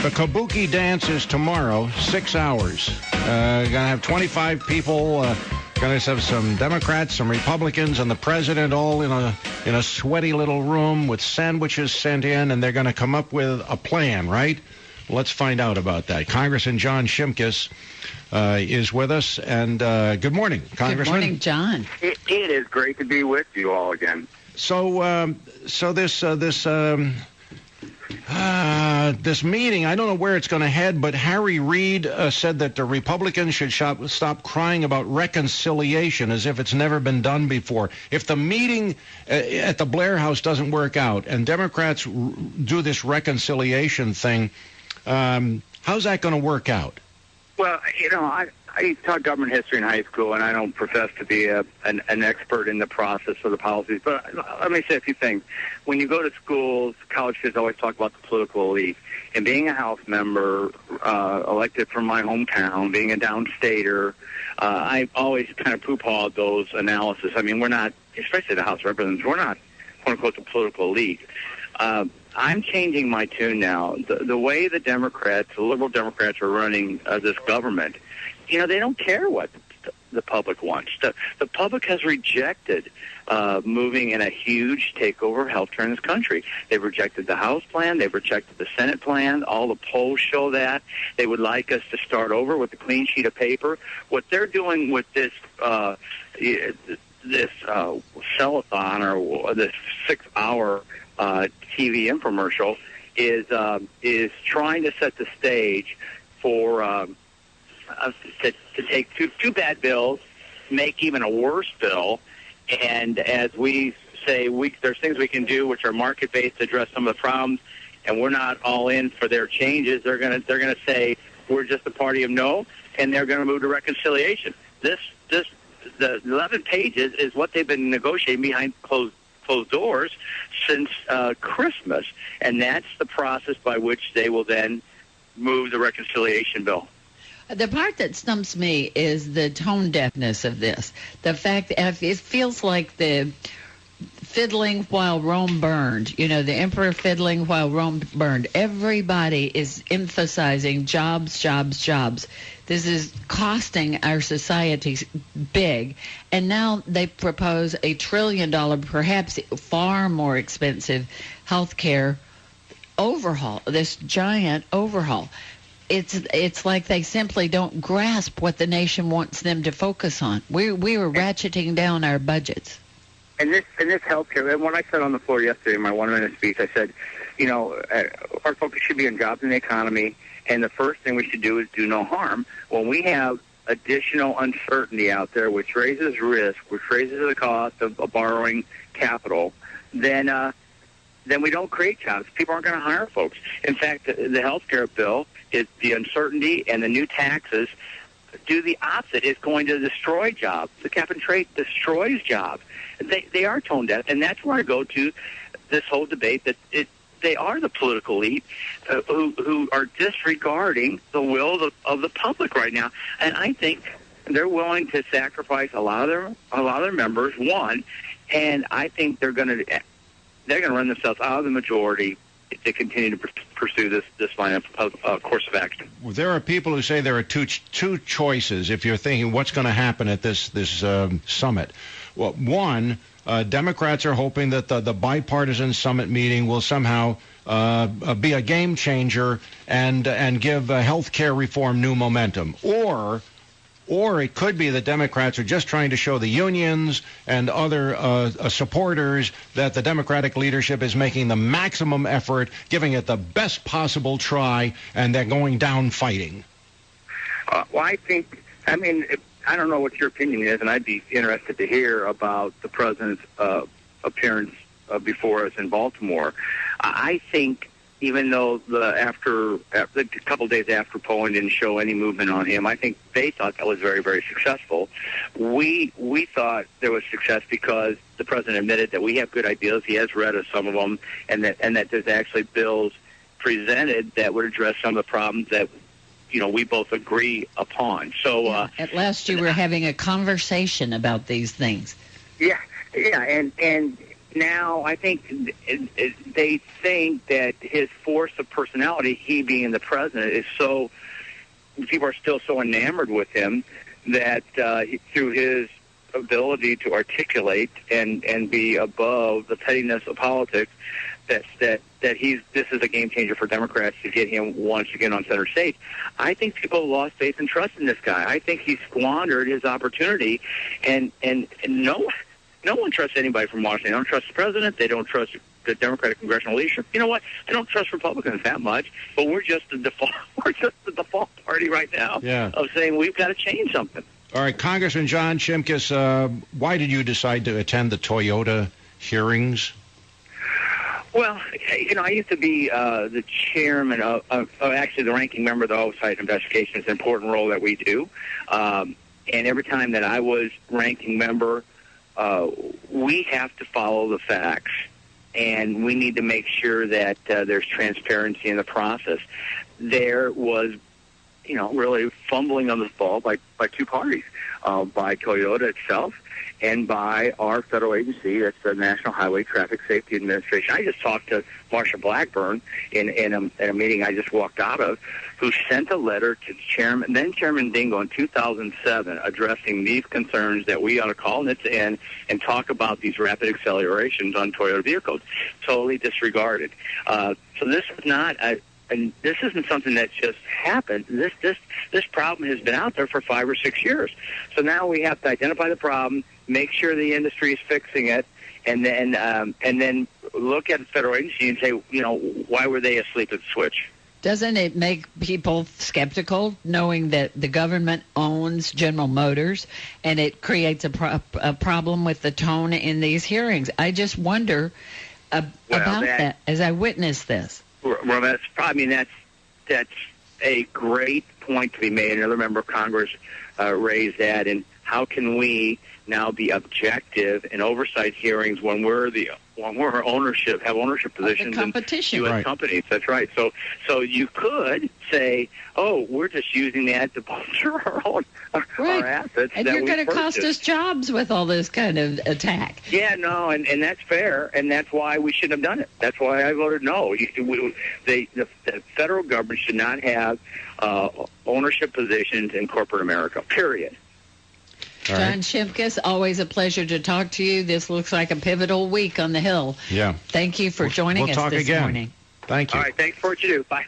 The Kabuki dance is tomorrow, 6 hours. Going to have 25 people. Going to have some Democrats, some Republicans, and the president all in a sweaty little room with sandwiches sent in, and they're going to come up with a plan, right? Let's find out about that. Congressman John Shimkus is with us, and good morning, Congressman. Good morning, John. It is great to be with you all again. So this meeting, I don't know where it's going to head, but Harry Reid said that the Republicans should stop crying about reconciliation as if it's never been done before. If the meeting at the Blair House doesn't work out and Democrats do this reconciliation thing, how's that going to work out? Well, I taught government history in high school, and I don't profess to be an expert in the process or the policies, but let me say a few things. When you go to schools, college kids always talk about the political elite. And being a House member, elected from my hometown, being a downstater, I always kind of poo-pawed those analysis. I mean, we're not, especially the House of Representatives, we're not, quote-unquote, the political elite. I'm changing my tune now. The way the Democrats, the liberal Democrats are running this government, they don't care what the public wants. The public has rejected moving in a huge takeover of health care in this country. They've rejected the House plan. They've rejected the Senate plan. All the polls show that. They would like us to start over with a clean sheet of paper. What they're doing with this sell-a-thon or this 6-hour TV infomercial is trying to set the stage for to take two bad bills, make even a worse bill, and as we say, there's things we can do which are market-based to address some of the problems, and we're not all in for their changes. They're gonna say we're just a party of no, and they're gonna move to reconciliation. The 11 pages is what they've been negotiating behind closed doors since Christmas, and that's the process by which they will then move the reconciliation bill. The part that stumps me is the tone deafness of this. The fact that it feels like the fiddling while Rome burned, the emperor fiddling while Rome burned. Everybody is emphasizing jobs, jobs, jobs. This is costing our society big. And now they propose $1 trillion, perhaps far more expensive health care overhaul, this giant overhaul. It's like they simply don't grasp what the nation wants them to focus on. We were ratcheting down our budgets. And this healthcare, and when I said on the floor yesterday in my 1-minute speech, I said, our focus should be on jobs and the economy, and the first thing we should do is do no harm. When we have additional uncertainty out there, which raises risk, which raises the cost of borrowing capital, then we don't create jobs. People aren't going to hire folks. In fact, the health care bill is the uncertainty and the new taxes do the opposite. It's going to destroy jobs. The cap and trade destroys jobs. They are tone deaf, and that's where I go to this whole debate that they are the political elite who are disregarding the will of the public right now. And I think they're willing to sacrifice a lot of their members. One, and I think they're going to run themselves out of the majority if they continue to pursue this line of course of action. Well, there are people who say there are two choices if you're thinking what's going to happen at this summit. Well, one, Democrats are hoping that the bipartisan summit meeting will somehow be a game changer and give health care reform new momentum. Or it could be that Democrats are just trying to show the unions and other supporters that the Democratic leadership is making the maximum effort, giving it the best possible try, and they're going down fighting. Well, I don't know what your opinion is, and I'd be interested to hear about the president's appearance before us in Baltimore. I think even though a couple days after polling didn't show any movement on him, I think they thought that was very, very successful. We thought there was success because the president admitted that we have good ideas. He has read some of them, and that there's actually bills presented that would address some of the problems that we both agree upon. So at last you were having a conversation about these things. Yeah, and now I think they think that his force of personality, he being the president, is so, people are still so enamored with him that through his ability to articulate and be above the pettiness of politics, that this is a game changer for Democrats to get him once again on center stage. I think people have lost faith and trust in this guy. I think he's squandered his opportunity, and no one trusts anybody from Washington. They don't trust the president. They don't trust the Democratic congressional leadership. You know what? They don't trust Republicans that much. But we're just the default. We're just the default party right now of saying we've got to change something. All right, Congressman John Shimkus, why did you decide to attend the Toyota hearings? Well, I used to be the chairman of actually the ranking member of the Oversight Investigation. It's an important role that we do. And every time that I was ranking member, we have to follow the facts. And we need to make sure that there's transparency in the process. There was, really fumbling on this ball by two parties, by Toyota itself and by our federal agency, that's the National Highway Traffic Safety Administration. I just talked to Marsha Blackburn in a meeting I just walked out of, who sent a letter to then Chairman Dingell in 2007 addressing these concerns that we ought to call it in and talk about these rapid accelerations on Toyota vehicles. Totally disregarded. So this is not and this isn't something that just happened. This problem has been out there for 5 or 6 years. So now we have to identify the problem, make sure the industry is fixing it, and then look at the federal agency and say, why were they asleep at the switch? Doesn't it make people skeptical knowing that the government owns General Motors, and it creates a problem with the tone in these hearings? I just wonder about that as I witness this. Well, that's a great point to be made. Another member of Congress raised that. And how can we now be objective in oversight hearings when we're have ownership positions in U.S. companies? That's right. So you could say, we're just using that to bolster our assets. And you're going to cost us jobs with all this kind of attack. Yeah, no, and that's fair, and that's why we shouldn't have done it. That's why I voted no. The federal government should not have ownership positions in corporate America, period. John Shimkus, always a pleasure to talk to you. This looks like a pivotal week on the Hill. Yeah. Thank you for joining us this morning. Thank you. All right, thanks for what you do. Bye.